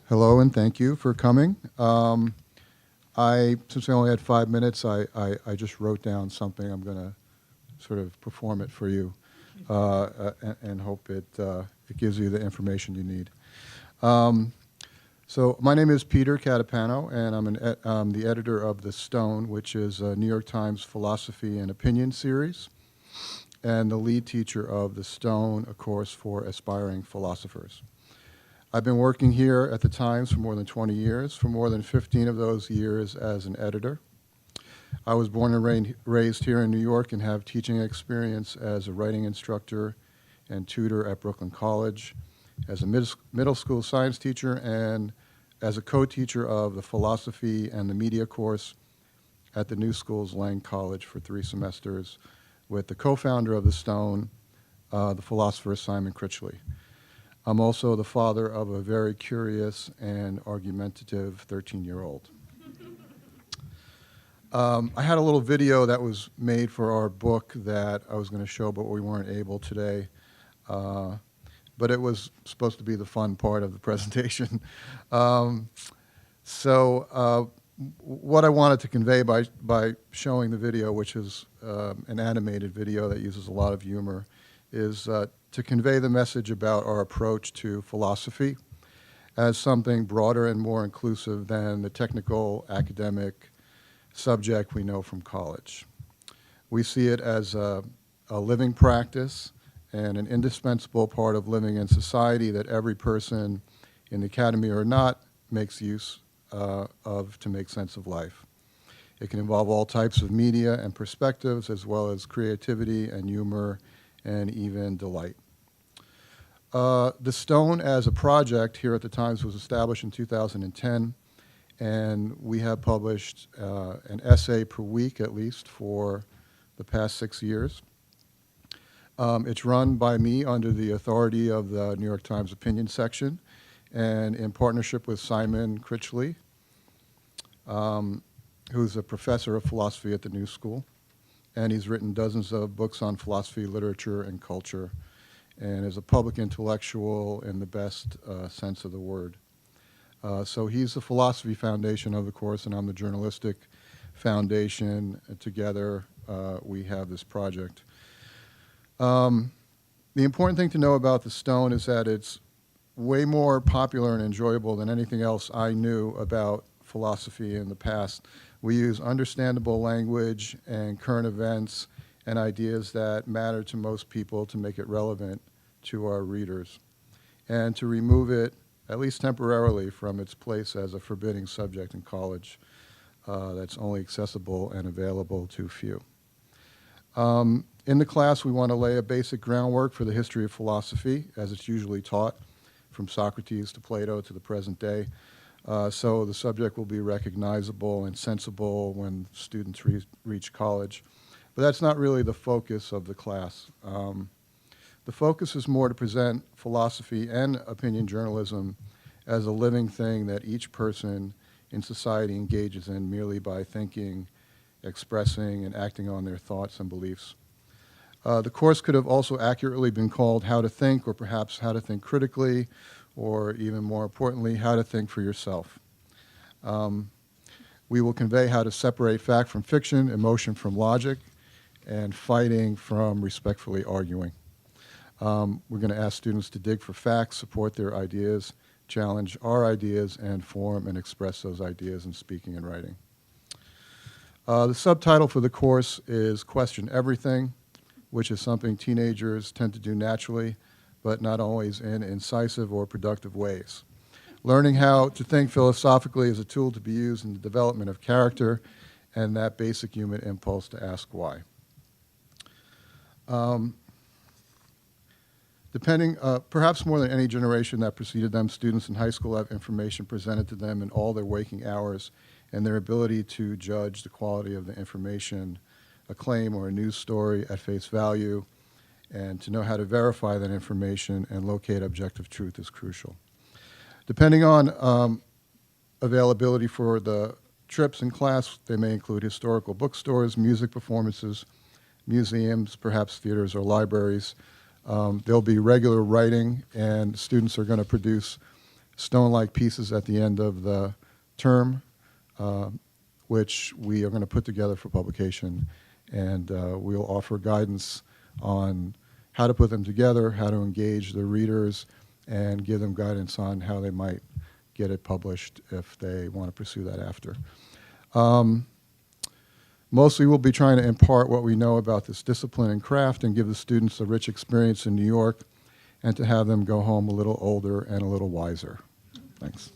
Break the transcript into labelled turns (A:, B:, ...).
A: Hello and thank you for coming. Since I only had 5 minutes, I just wrote down something. I'm going to sort of perform it for you and hope it gives you the information you need. So my name is Peter Catapano, and I'm the editor of The Stone, which is a New York Times philosophy and opinion series, and the lead teacher of The Stone, a course for aspiring philosophers. I've been working here at the Times for more than 20 years, for more than 15 of those years as an editor. I was born and raised here in New York and have teaching experience as a writing instructor and tutor at Brooklyn College, as a middle school science teacher, and as a co-teacher of the philosophy and the media course at the New School's Lang College for 3 semesters with the co-founder of The Stone, the philosopher Simon Critchley. I'm also the father of a very curious and argumentative 13-year-old. I had a little video that was made for our book that I was going to show, but we weren't able today. But it was supposed to be the fun part of the presentation. What I wanted to convey by showing the video, which is an animated video that uses a lot of humor, is to convey the message about our approach to philosophy as something broader and more inclusive than the technical academic subject we know from college. We see it as a living practice and an indispensable part of living in society that every person in the academy or not makes use of to make sense of life. It can involve all types of media and perspectives, as well as creativity and humor and even delight. The Stone as a project here at the Times was established in 2010, and we have published an essay per week at least for the past 6 years. It's run by me under the authority of the New York Times opinion section and in partnership with Simon Critchley, who's a professor of philosophy at the New School. And he's written dozens of books on philosophy, literature, and culture, and is a public intellectual in the best sense of the word. So he's the philosophy foundation of the course, and I'm the journalistic foundation. Together, we have this project. The important thing to know about The Stone is that it's way more popular and enjoyable than anything else I knew about philosophy in the past. We use understandable language and current events and ideas that matter to most people to make it relevant to our readers and to remove it, at least temporarily, from its place as a forbidding subject in college that's only accessible and available to few. In the class, we want to lay a basic groundwork for the history of philosophy, as it's usually taught, from Socrates to Plato to the present day. So the subject will be recognizable and sensible when students reach college. But that's not really the focus of the class. The focus is more to present philosophy and opinion journalism as a living thing that each person in society engages in merely by thinking, expressing, and acting on their thoughts and beliefs. The course could have also accurately been called How to Think, or perhaps How to Think Critically, or even more importantly, How to Think for Yourself. We will convey how to separate fact from fiction, emotion from logic, and fighting from respectfully arguing. We're going to ask students to dig for facts, support their ideas, challenge our ideas, and form and express those ideas in speaking and writing. The subtitle for the course is Question Everything, which is something teenagers tend to do naturally, but not always in incisive or productive ways. Learning how to think philosophically is a tool to be used in the development of character and that basic human impulse to ask why. Perhaps more than any generation that preceded them, students in high school have information presented to them in all their waking hours, and their ability to judge the quality of the information, a claim or a news story at face value, and to know how to verify that information and locate objective truth is crucial. Depending on availability for the trips in class, they may include historical bookstores, music performances, museums, perhaps theaters or libraries. There'll be regular writing, and students are going to produce stone-like pieces at the end of the term, which we are going to put together for publication, and we'll offer guidance on how to put them together, how to engage the readers, and give them guidance on how they might get it published if they want to pursue that after. Mostly we'll be trying to impart what we know about this discipline and craft and give the students a rich experience in New York and to have them go home a little older and a little wiser. Thanks.